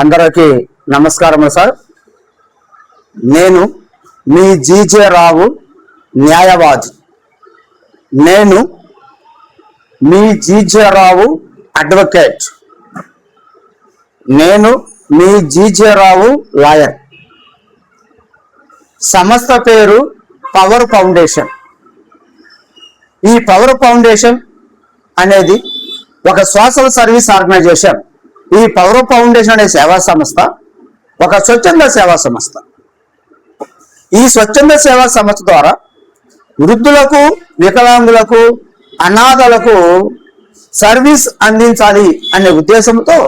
అందరికీ నమస్కారములు సార్. నేను మీ జీజే రావు న్యాయవాది. నేను మీ జీజే రావు అడ్వకేట్. నేను మీ జీజే రావు లాయర్. సంస్థ పేరు పవర్ ఫౌండేషన్. ఈ పవర్ ఫౌండేషన్ అనేది ఒక సోషల్ సర్వీస్ ఆర్గనైజేషన్. ఈ పవర్ ఫౌండేషన్ అనే సేవా సంస్థ ఒక స్వచ్ఛంద సేవా సంస్థ. ఈ స్వచ్ఛంద సేవా సంస్థ ద్వారా వృద్ధులకు, వికలాంగులకు, అనాథలకు సర్వీస్ అందించాలి అనే ఉద్దేశంతో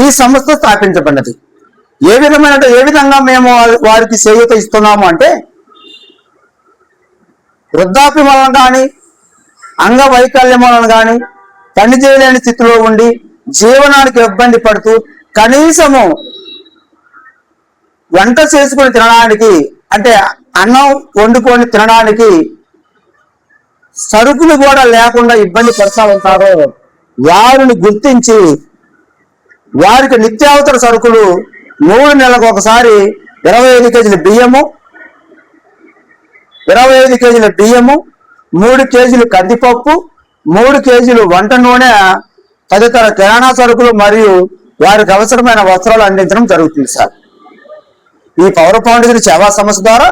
ఈ సంస్థ స్థాపించబడినది. ఏ విధంగా మేము వారికి చేయూత ఇస్తున్నాము అంటే, వృద్ధాప్యం వలన కానీ, అంగవైకల్యం వలన కానీ, పని చేయలేని స్థితిలో ఉండి జీవనానికి ఇబ్బంది పడుతూ కనీసము వంట చేసుకుని తినడానికి, అంటే అన్నం వండుకొని తినడానికి సరుకులు కూడా లేకుండా ఇబ్బంది పడుతూ ఉంటారో వారిని గుర్తించి వారికి నిత్యావసర సరుకులు 3 నెలలకు ఒకసారి 25 కేజీల బియ్యము, 25 కేజీల బియ్యము, 3 కేజీలు కందిపప్పు, 3 కేజీలు వంట నూనె తదితర కిరాణా సరుకులు మరియు వారికి అవసరమైన వస్త్రాలు అందించడం జరుగుతుంది సార్. ఈ పవర్ ఫౌండేషన్ సేవా సంస్థ ద్వారా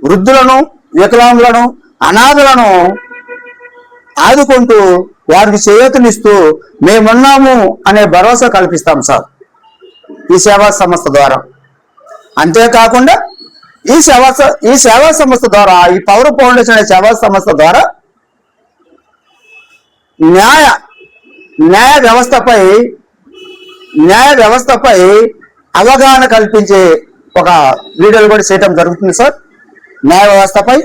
వృద్ధులను, వికలాంగులను, అనాథలను ఆదుకుంటూ వారికి చేయూతనిస్తూ మేమున్నాము అనే భరోసా కల్పిస్తాం సార్ ఈ సేవా సంస్థ ద్వారా. అంతేకాకుండా ఈ సేవా సంస్థ ద్వారా, ఈ పవర్ ఫౌండేషన్ అనే సేవా సంస్థ ద్వారా న్యాయ వ్యవస్థపై అవగాహన కల్పించే ఒక వీడియోలు కూడా చేయటం జరుగుతుంది సార్. న్యాయ వ్యవస్థపై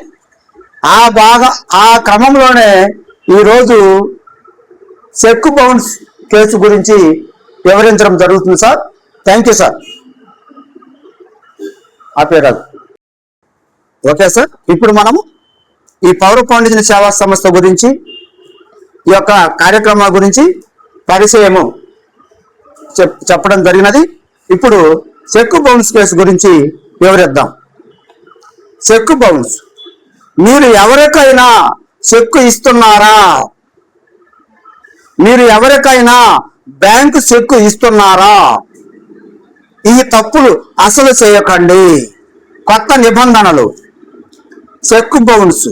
ఆ క్రమంలోనే ఈరోజు చెక్ బౌన్స్ కేసు గురించి వివరించడం జరుగుతుంది సార్. Thank you sir. ఆపేరాదు. Okay sir. ఇప్పుడు మనము ఈ పవర్ ఫౌండేషన్ సేవా సంస్థ గురించి, ఈ యొక్క కార్యక్రమం గురించి పరిచయము చెప్పడం జరిగినది. ఇప్పుడు చెక్ బౌన్స్ కేసు గురించి వివరిద్దాం. చెక్ బౌన్స్, మీరు ఎవరికైనా చెక్ ఇస్తున్నారా? మీరు ఎవరికైనా బ్యాంకు చెక్ ఇస్తున్నారా? ఈ తప్పులు అసలు చేయకండి. కొత్త నిబంధనలు. చెక్ బౌన్స్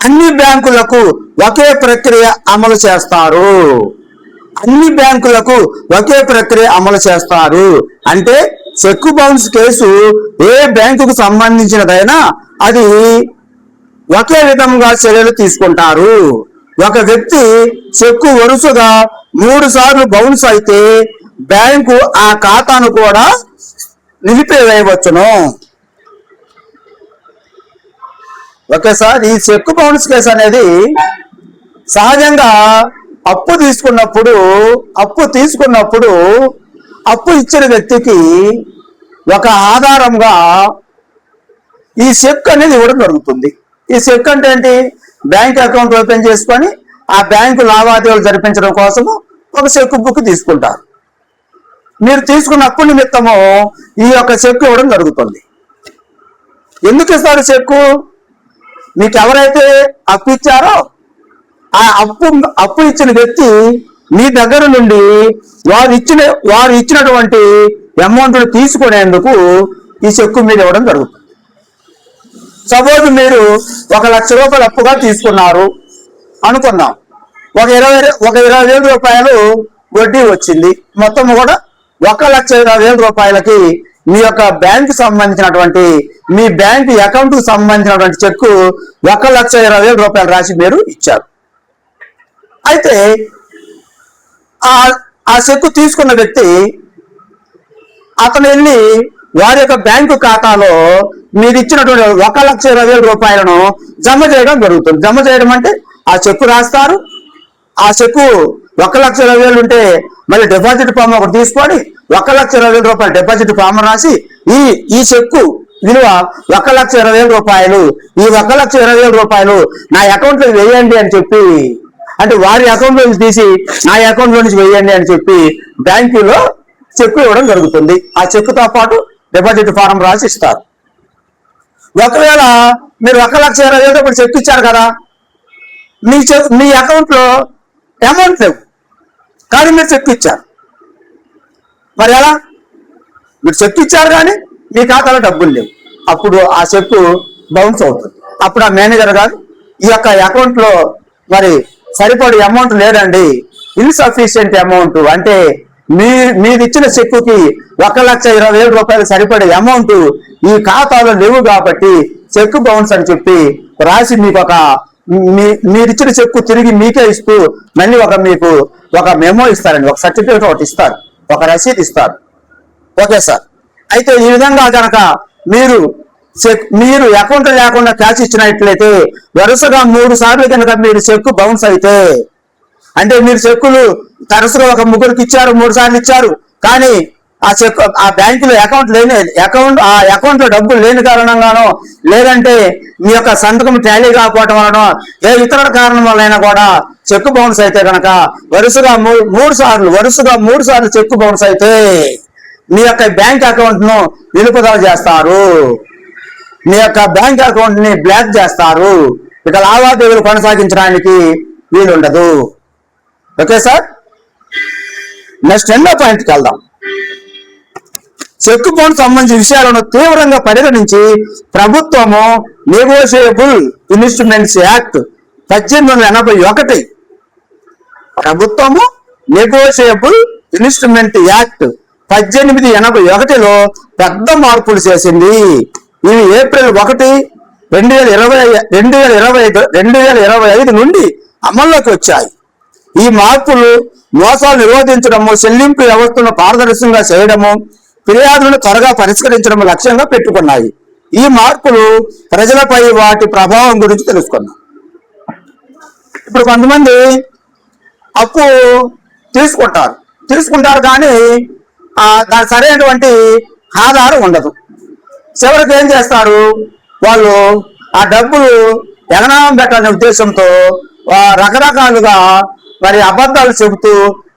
అన్ని బ్యాంకులకు ఒకే ప్రక్రియ అమలు చేస్తారు. అన్ని బ్యాంకులకు ఒకే ప్రక్రియ అమలు చేస్తారు. అంటే చెక్ బౌన్స్ కేసు ఏ బ్యాంకుకు సంబంధించినదైనా అది ఒకే విధంగా చర్యలు తీసుకుంటారు. ఒక వ్యక్తి చెక్కు వరుసగా 3 సార్లు బౌన్స్ అయితే బ్యాంకు ఆ ఖాతాను కూడా నిలిపివేయవచ్చును. Okay sir. ఈ చెక్ బౌన్స్ కేసు అనేది సహజంగా అప్పు తీసుకున్నప్పుడు అప్పు ఇచ్చిన వ్యక్తికి ఒక ఆధారంగా ఈ చెక్ అనేది ఇవ్వడం జరుగుతుంది. ఈ చెక్ అంటే ఏంటి? బ్యాంక్ అకౌంట్ ఓపెన్ చేసుకొని ఆ బ్యాంకు లావాదేవీలు జరిపించడం కోసము ఒక చెక్ బుక్ తీసుకుంటారు. మీరు తీసుకున్న అప్పు నిమిత్తము ఈ యొక్క చెక్ ఇవ్వడం జరుగుతుంది. ఎందుకు ఇస్తారు చెక్కు? మీకు ఎవరైతే అప్పు ఇచ్చారో ఆ అప్పు ఇచ్చిన వ్యక్తి మీ దగ్గర నుండి వారు ఇచ్చినటువంటి అమౌంట్ తీసుకునేందుకు ఈ చెక్కు మీద ఇవ్వడం జరుగుతుంది. సపోజ్ మీరు 1 లక్ష రూపాయలు అప్పుగా తీసుకున్నారు అనుకుందాం. ఒక 20,000 రూపాయలు వడ్డీ వచ్చింది. మొత్తం కూడా 1,20,000 రూపాయలకి మీ యొక్క బ్యాంకు సంబంధించినటువంటి, మీ బ్యాంకు అకౌంట్ కు సంబంధించినటువంటి చెక్కు 1,20,000 రూపాయలు రాసి మీరు ఇచ్చారు. అయితే ఆ చెక్కు తీసుకున్న వ్యక్తి అతను వెళ్ళి వారి యొక్క బ్యాంకు ఖాతాలో మీరు ఇచ్చినటువంటి 1,20,000 రూపాయలను జమ చేయడం జరుగుతుంది. జమ చేయడం అంటే ఆ చెక్కు రాస్తారు. ఆ చెక్కు 1,20,000 ఉంటే మళ్ళీ డిపాజిట్ ఫామ్ ఒకటి తీసుకొని 1,20,000 రూపాయలు డిపాజిట్ ఫామ్ రాసి ఈ చెక్కు విలువ 1,20,000 రూపాయలు, ఈ 1,20,000 రూపాయలు నా అకౌంట్ లో వేయండి అని చెప్పి, అంటే వారి అకౌంట్ లో తీసి నా అకౌంట్ లో నుంచి వేయండి అని చెప్పి బ్యాంకులో చెక్కు ఇవ్వడం జరుగుతుంది. ఆ చెక్కుతో పాటు డిపాజిట్ ఫారం రాసి ఇస్తారు. ఒకవేళ మీరు 1,20,000 ఇప్పుడు చెక్ ఇచ్చారు కదా, మీ అకౌంట్లో అమౌంట్ లేవు కానీ మీరు చెక్ ఇచ్చారు. మరి ఎలా? మీరు చెక్ ఇచ్చారు కానీ మీ ఖాతాలో డబ్బులు లేవు. అప్పుడు ఆ చెక్కు బౌన్స్ అవుతుంది. అప్పుడు ఆ మేనేజర్ గారు ఈ యొక్క అకౌంట్లో మరి సరిపడే అమౌంట్ లేదండి, ఇన్సఫిషియెంట్ అమౌంట్, అంటే మీరు ఇచ్చిన చెక్కుకి 1,20,000 రూపాయలు సరిపడే అమౌంట్ ఈ ఖాతాలో లేవు కాబట్టి చెక్ బౌన్స్ అని చెప్పి రాసి మీకు మీరిచ్చిన చెక్కు తిరిగి మీకే ఇస్తూ మళ్ళీ మీకు ఒక మెమో ఇస్తారండి, ఒక సర్టిఫికేట్ ఒకటి ఇస్తారు, ఒక రసీదు ఇస్తారు. Okay sir. అయితే ఈ విధంగా కనుక మీరు అకౌంట్ లేకుండా క్యాష్ ఇచ్చినట్లయితే వరుసగా 3 సార్లు కనుక మీరు చెక్కు బౌన్స్ అయితే, అంటే మీరు చెక్కులు తరచుగా ఒక 3 ఇచ్చారు, 3 సార్లు ఇచ్చారు, కానీ ఆ బ్యాంకులో అకౌంట్ లో డబ్బులు లేని కారణంగానో, లేదంటే మీ యొక్క సంతకం టాలీ కాకపోవటం వలన, ఏ ఇతర కారణం వలన కూడా చెక్కు బౌన్స్ అయితే కనుక వరుసగా 3 సార్లు చెక్కు బౌన్స్ అయితే మీ యొక్క బ్యాంక్ అకౌంట్ ను నిలుపుదల చేస్తారు, మీ యొక్క బ్యాంక్ అకౌంట్ ని బ్లాక్ చేస్తారు. ఇక లావాదేవీలు కొనసాగించడానికి వీలుండదు. Okay sir. నెక్స్ట్ 2వ పాయింట్కి వెళ్దాం. చెక్కు బౌన్స్ సంబంధించిన విషయాలను తీవ్రంగా పరిగణించి ప్రభుత్వము నెగోషియబుల్ ఇన్స్ట్రుమెంట్స్ యాక్ట్ 1881, ప్రభుత్వము నెగోషియబుల్ ఇన్స్ట్రుమెంట్ యాక్ట్ 1881లో పెద్ద మార్పులు చేసింది. ఇవి ఏప్రిల్ 1, 2025 నుండి అమల్లోకి వచ్చాయి. ఈ మార్పులు మోసాలు నిరోధించడము, చెల్లింపు వ్యవస్థను పారదర్శకంగా చేయడము, ఫిర్యాదులను త్వరగా పరిష్కరించడం లక్ష్యంగా పెట్టుకున్నాయి. ఈ మార్పులు ప్రజలపై వాటి ప్రభావం గురించి తెలుసుకున్నాం. ఇప్పుడు కొంతమంది అప్పు తీసుకుంటారు కానీ దాని సరైనటువంటి ఆధారం ఉండదు. చివరికి ఏం చేస్తారు, వాళ్ళు ఆ డబ్బులు ఎగనామం పెట్టాలనే ఉద్దేశంతో రకరకాలుగా మరి అబద్ధాలు చెబుతూ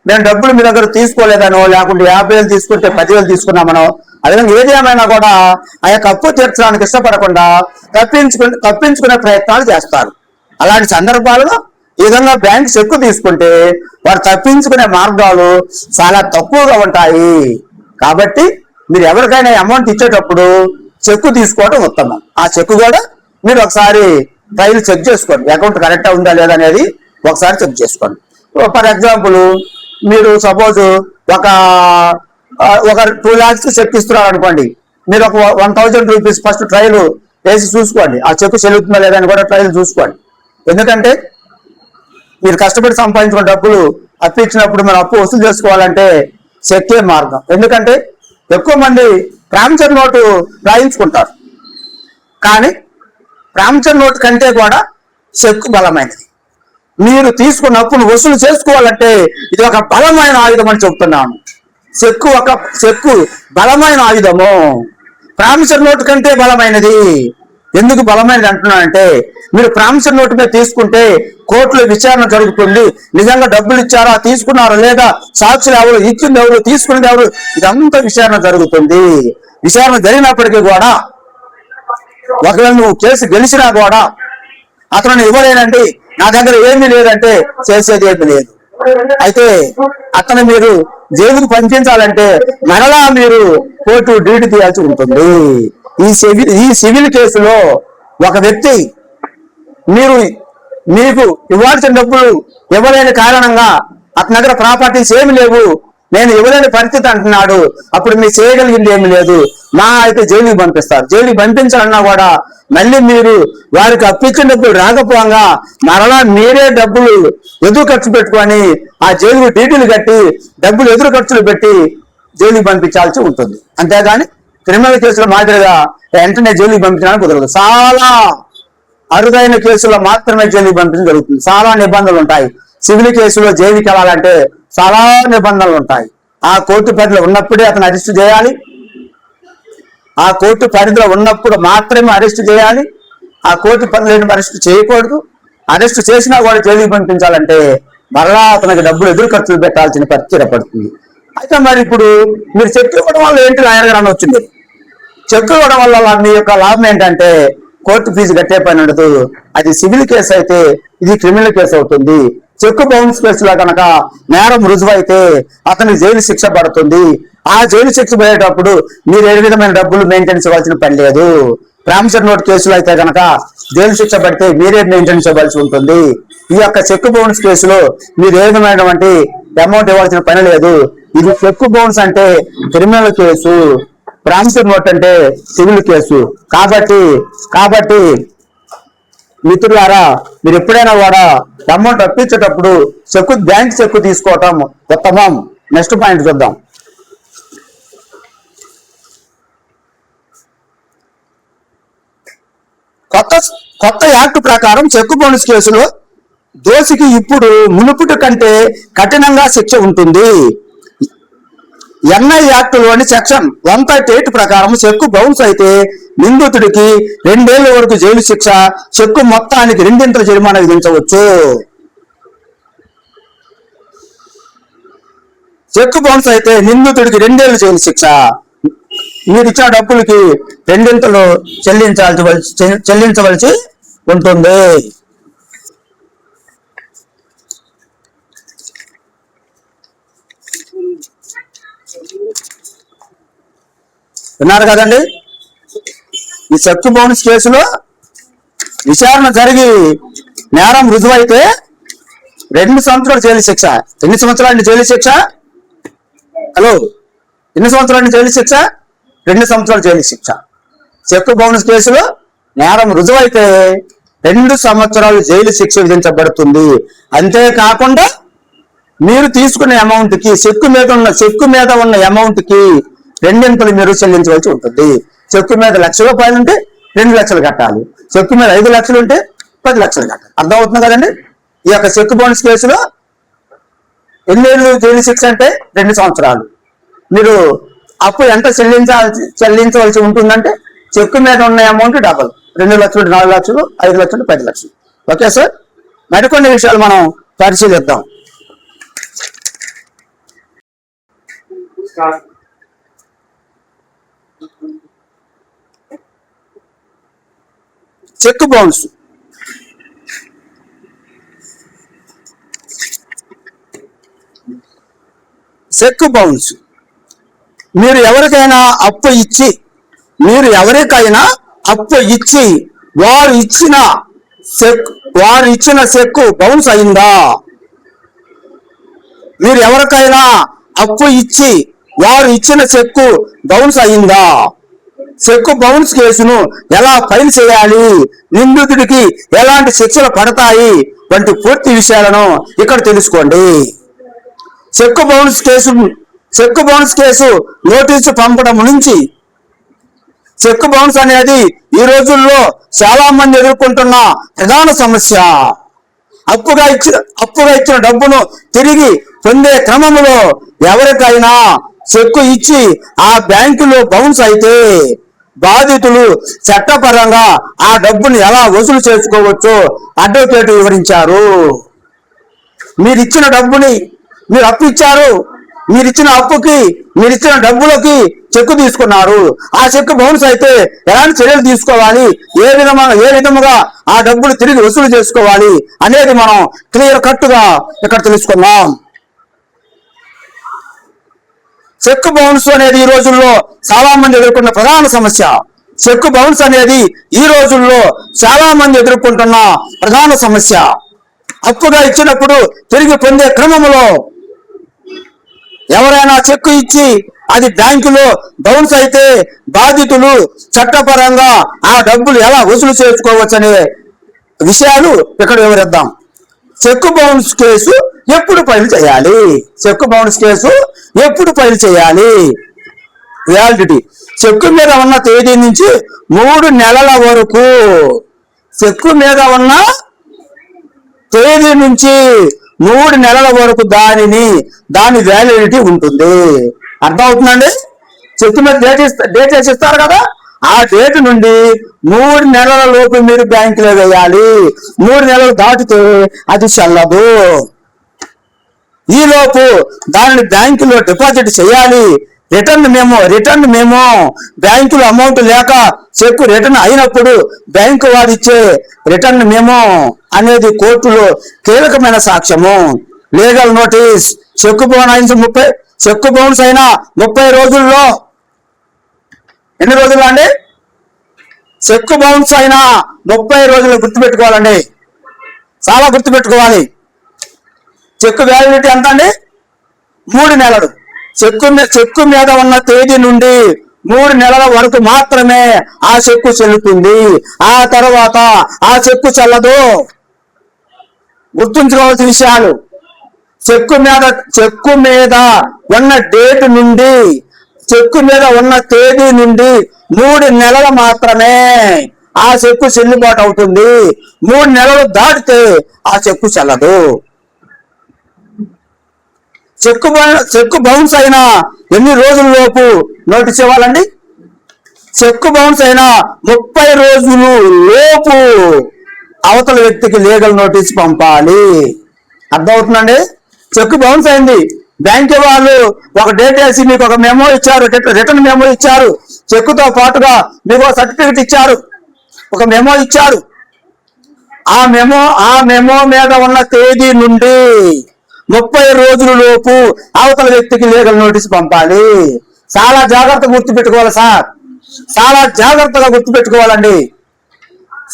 నేను డబ్బులు మీ దగ్గర తీసుకోలేదనో, లేకుంటే 50,000 తీసుకుంటే 10,000 తీసుకున్నామనో, అదేవిధంగా ఏది ఏమైనా కూడా ఆ యొక్క అప్పు తీర్చడానికి ఇష్టపడకుండా తప్పించుకునే ప్రయత్నాలు చేస్తారు. అలాంటి సందర్భాలలో ఈ విధంగా బ్యాంక్ చెక్కు తీసుకుంటే వారు తప్పించుకునే మార్గాలు చాలా తక్కువగా ఉంటాయి. కాబట్టి మీరు ఎవరికైనా అమౌంట్ ఇచ్చేటప్పుడు చెక్కు తీసుకోవడం ఉత్తమం. ఆ చెక్కు కూడా మీరు ఒకసారి ఫైల్ చెక్ చేసుకోండి, అకౌంట్ కరెక్ట్గా ఉందా లేదా అనేది ఒకసారి చెక్ చేసుకోండి. ఫర్ ఎగ్జాంపుల్, మీరు సపోజ్ ఒక 2 lakhs చెక్ ఇస్తున్నారు అనుకోండి, మీరు ఒక 1,000 రూపీస్ ఫస్ట్ ట్రయల్ వేసి చూసుకోండి, ఆ చెక్కు చెల్లుతుందా లేదా అని కూడా ట్రయల్ చూసుకోండి. ఎందుకంటే మీరు కష్టపడి సంపాదించుకున్న డబ్బులు అప్పు ఇచ్చినప్పుడు మనం అప్పు వసూలు చేసుకోవాలంటే చెక్కే మార్గం. ఎందుకంటే ఎక్కువ మంది ప్రామిసరీ నోటు రాయించుకుంటారు, కానీ ప్రామిసరీ నోటు కంటే కూడా చెక్కు బలమైనది. మీరు తీసుకున్న అప్పును వసూలు చేసుకోవాలంటే ఇది ఒక బలమైన ఆయుధం అని చెప్తున్నాను. చెక్కు బలమైన ఆయుధము, ప్రామిసరీ నోటు కంటే బలమైనది. ఎందుకు బలమైనది అంటున్నానంటే, మీరు ప్రామిసరీ నోటు మీద తీసుకుంటే కోర్టులో విచారణ జరుగుతుంది. నిజంగా డబ్బులు ఇచ్చారా, తీసుకున్నారా లేదా, సాక్షులు ఎవరు, ఇచ్చింది ఎవరు, తీసుకున్నది ఎవరు, ఇదంతా విచారణ జరుగుతుంది. విచారణ జరిగినప్పటికీ కూడా ఒకవేళ నువ్వు కేసు గెలిచినా కూడా అతను ఇవ్వలేనండి, నా దగ్గర ఏమీ లేదంటే చేసేది ఏమీ లేదు. అయితే అతను మీరు జైలుకు పంపించాలంటే మరలా మీరు కోర్టు డ్యూటీ తీయాల్సి ఉంటుంది. ఈ సివిల్ కేసులో ఒక వ్యక్తి మీకు ఇవ్వాల్సిన డబ్బులు ఇవ్వలేని కారణంగా అతని దగ్గర ప్రాపర్టీస్ ఏమి లేవు, నేను ఇవ్వలేని పరిస్థితి అంటున్నాడు. అప్పుడు మీరు చేయగలిగింది ఏమి లేదు, మా అయితే జైలుకి పంపిస్తారు. జైలుకి పంపించాలన్నా కూడా మళ్ళీ మీరు వారికి అప్పించిన డబ్బులు రాకపోగా మరలా మీరే డబ్బులు ఎదురు ఖర్చు పెట్టుకొని ఆ జైలు డ్యూటీలు కట్టి డబ్బులు ఎదురు ఖర్చులు పెట్టి జైలుకి పంపించాల్సి ఉంటుంది. అంతేగాని క్రిమినల్ కేసుల మాదిరిగా వెంటనే జైలుకి పంపించడానికి కుదరదు. చాలా అరుదైన కేసుల్లో మాత్రమే జైలుకి పంపించడం జరుగుతుంది. చాలా నిబంధనలు ఉంటాయి. సివిల్ కేసులో జైలుకి వెళ్ళాలంటే చాలా నిబంధనలు ఉంటాయి. ఆ కోర్టు పరిధిలో ఉన్నప్పుడే అతను అరెస్ట్ చేయాలి, ఆ కోర్టు పరిధిలో ఉన్నప్పుడు మాత్రమే అరెస్ట్ చేయాలి, ఆ కోర్టు పరిధిలో అరెస్ట్ చేయకూడదు. అరెస్ట్ చేసినా కూడా జైలుకి పంపించాలంటే మరలా అతనికి డబ్బులు ఎదురు ఖర్చులు పెట్టాల్సిన పరిస్థితి ఏర్పడుతుంది. అయితే మరి ఇప్పుడు మీరు చెక్ ఇవ్వడం వల్ల ఏంటి లాయర్ గారు అనొచ్చు. మీరు చెక్ ఇవ్వడం వల్ల మీ యొక్క లాభం ఏంటంటే కోర్టు ఫీజు కట్టే పని ఉండదు. అది సివిల్ కేసు అయితే ఇది క్రిమినల్ కేసు అవుతుంది. చెక్ బౌన్స్ కేసులో కనుక నేరం రుజువైతే అతనికి జైలు శిక్ష పడుతుంది. ఆ జైలు శిక్ష పడేటప్పుడు మీరు ఏ విధమైన డబ్బులు మెయింటైన్ చేయవలసిన పని లేదు. ప్రామిసరీ నోట్ కేసులో అయితే కనుక జైలు శిక్ష పడితే మీరే మెయింటైన్ చేయవలసి ఉంటుంది. ఈ యొక్క చెక్ బౌన్స్ కేసులో మీరు ఏ విధమైనటువంటి అమౌంట్ ఇవ్వాల్సిన పని లేదు. ఇది చెక్ బౌన్స్ అంటే క్రిమినల్ కేసు, ప్రామిసరీ నోట్ అంటే సివిల్ కేసు. కాబట్టి మిత్రులారా, మీరు ఎప్పుడైనా కూడా అమౌంట్ అప్పించేటప్పుడు బ్యాంక్ చెక్ తీసుకోవటం ఉత్తమం. నెక్స్ట్ పాయింట్ చూద్దాం. కొత్త యాక్ట్ ప్రకారం చెక్ బౌన్స్ కేసులో దోషికి ఇప్పుడు మునుపటి కంటే కఠినంగా శిక్ష ఉంటుంది. ఎన్ఐ యాక్టులోని సెక్షన్ 138 ప్రకారం చెక్కు బౌన్స్ అయితే నిందితుడికి 2 ఏళ్ల వరకు జైలు శిక్ష, చెక్కు మొత్తానికి 2 జరిమానా విధించవచ్చు. చెక్కు బౌన్స్ అయితే నిందితుడికి 2 ఏళ్ల జైలు శిక్ష, మీరు ఇచ్చిన డబ్బులకి 2 చెల్లించవలసి ఉంటుంది. విన్నారు కదండి. ఈ చెక్ బౌన్స్ కేసులో విచారణ జరిగి నేరం రుజువైతే 2 సంవత్సరాల జైలు శిక్ష. ఎన్ని సంవత్సరాలు జైలు శిక్ష? హలో, ఎన్ని సంవత్సరాలు జైలు శిక్ష? 2 సంవత్సరాల జైలు శిక్ష. చెక్ బౌన్స్ కేసులో నేరం రుజువైతే 2 సంవత్సరాలు జైలు శిక్ష విధించబడుతుంది. అంతేకాకుండా మీరు తీసుకునే అమౌంట్ కి చెక్కు మీద ఉన్న అమౌంట్ కి 2 మీరు చెల్లించవలసి ఉంటుంది. చెక్కు మీద ₹1,00,000 ఉంటే 2 లక్షలు కట్టాలి. చెక్కు మీద 5 లక్షలు ఉంటే 10 లక్షలు కట్టాలి. అర్థమవుతుంది కదండి. ఈ యొక్క చెక్ బౌన్స్ కేసులో ఎన్నేళ్ళు జైలు శిక్ష అంటే 2 సంవత్సరాలు. మీరు అప్పు ఎంత చెల్లించవలసి ఉంటుందంటే చెక్కు మీద ఉన్న అమౌంట్ డబల్. 2 లక్షలు, 4 లక్షలు, 5 లక్షలు, 10 లక్షలు. Okay sir. మరికొన్ని విషయాలు మనం పరిశీలిద్దాం. చెక్ బౌన్స్ మీరు ఎవరికైనా అప్పు ఇచ్చి వారు ఇచ్చిన చెక్కు బౌన్స్ అయిందా? మీరు ఎవరికైనా అప్పు ఇచ్చి వారు ఇచ్చిన చెక్కు బౌన్స్ అయిందా? చెక్ బౌన్స్ కేసును ఎలా ఫైల్ చేయాలి, నిందితుడికి ఎలాంటి శిక్షలు పడతాయి వంటి పూర్తి విషయాలను ఇక్కడ తెలుసుకోండి. చెక్ బౌన్స్ కేసు నోటీసు పంపడం నుంచి చెక్ బౌన్స్ అనేది ఈ రోజుల్లో చాలా మంది ఎదుర్కొంటున్న ప్రధాన సమస్య. అప్పుగా ఇచ్చిన డబ్బును తిరిగి పొందే క్రమంలో ఎవరికైనా చెక్కు ఇచ్చి ఆ బ్యాంకులో బౌన్స్ అయితే బాధితులు చట్టపరంగా ఆ డబ్బును ఎలా వసూలు చేసుకోవచ్చో అడ్వకేట్ వివరించారు. మీరు ఇచ్చిన అప్పు ఇచ్చారు, మీరిచ్చిన డబ్బులకి చెక్కు తీసుకున్నారు. ఆ చెక్కు బౌన్స్ అయితే ఎలాంటి చర్యలు తీసుకోవాలి, ఏ విధముగా ఆ డబ్బులు తిరిగి వసూలు చేసుకోవాలి అనేది మనం క్లియర్ కట్ గా ఇక్కడ తెలుసుకున్నాం. చెక్ బౌన్స్ అనేది ఈ రోజుల్లో చాలా మంది ఎదుర్కొన్న ప్రధాన సమస్య. చెక్ బౌన్స్ అనేది ఈ రోజుల్లో చాలా మంది ఎదుర్కొంటున్న ప్రధాన సమస్య. అప్పుగా ఇచ్చినప్పుడు తిరిగి పొందే క్రమంలో ఎవరైనా చెక్కు ఇచ్చి అది బ్యాంకులో బౌన్స్ అయితే బాధితులు చట్టపరంగా ఆ డబ్బులు ఎలా వసూలు చేసుకోవచ్చనే విషయాలు ఇక్కడ వివరిద్దాం. చెక్ బౌన్స్ కేసు ఎప్పుడు ఫైల్ చేయాలి? వ్యాలిడిటీ చెక్కు మీద ఉన్న తేదీ నుంచి 3 నెలల వరకు. చెక్కు మీద ఉన్న తేదీ నుంచి 3 నెలల వరకు దాని వ్యాలిడిటీ ఉంటుంది. అర్థం అవుతుందండి. చెక్కు మీద డేట్ వేసిస్తారు కదా, ఆ డేట్ నుండి 3 నెలల లోపు మీరు బ్యాంకులో వేయాలి. 3 నెలలు దాటితే అది చెల్లదు. ఈలోపు దానిని బ్యాంకులో డిపాజిట్ చేయాలి. రిటర్న్ మేము బ్యాంకులో అమౌంట్ లేక చెక్కు రిటర్న్ అయినప్పుడు బ్యాంకు వారిచ్చే రిటర్న్ మేము అనేది కోర్టులో కీలకమైన సాక్ష్యము. లీగల్ నోటీస్ చెక్కు బౌన్స్ అయిన 30 రోజుల్లో, ఎన్ని రోజుల్లో అండి? చెక్కు బౌన్స్ అయిన 30 రోజులు గుర్తుపెట్టుకోవాలండి, చాలా గుర్తుపెట్టుకోవాలి. చెక్కు వ్యాలిడిటీ ఎంత అండి? 3 నెలలు. చెక్కు మీద ఉన్న తేదీ నుండి 3 నెలల వరకు మాత్రమే ఆ చెక్కు చెల్లుతుంది. ఆ తర్వాత ఆ చెక్కు చెల్లదు. గుర్తుంచుకోవాల్సిన విషయాలు, చెక్కు మీద ఉన్న డేట్ నుండి, చెక్కు మీద ఉన్న తేదీ నుండి 3 నెలలు మాత్రమే ఆ చెక్కు చెల్లుబాటు అవుతుంది. 3 నెలలు దాటితే ఆ చెక్కు చెల్లదు. చెక్కు బౌన్స్ అయిన ఎన్ని రోజుల లోపు నోటీస్ ఇవ్వాలండి? చెక్కు బౌన్స్ అయిన 30 రోజులు లోపు అవతల వ్యక్తికి లీగల్ నోటీస్ పంపాలి. అర్థమవుతుందండి? చెక్కు బౌన్స్ అయింది, బ్యాంక్ వాళ్ళు ఒక డేట్ వేసి మీకు ఒక మెమో ఇచ్చారు, రిటర్న్ మెమో ఇచ్చారు, చెక్కుతో పాటుగా మీకు ఒక సర్టిఫికెట్ ఇచ్చారు, ఒక మెమో ఇచ్చారు. ఆ మెమో మీద ఉన్న తేదీ నుండి 30 రోజుల లోపు అవతల వ్యక్తికి లీగల్ నోటీస్ పంపాలి. చాలా జాగ్రత్తగా గుర్తుపెట్టుకోవాలి సార్, చాలా జాగ్రత్తగా గుర్తుపెట్టుకోవాలండి.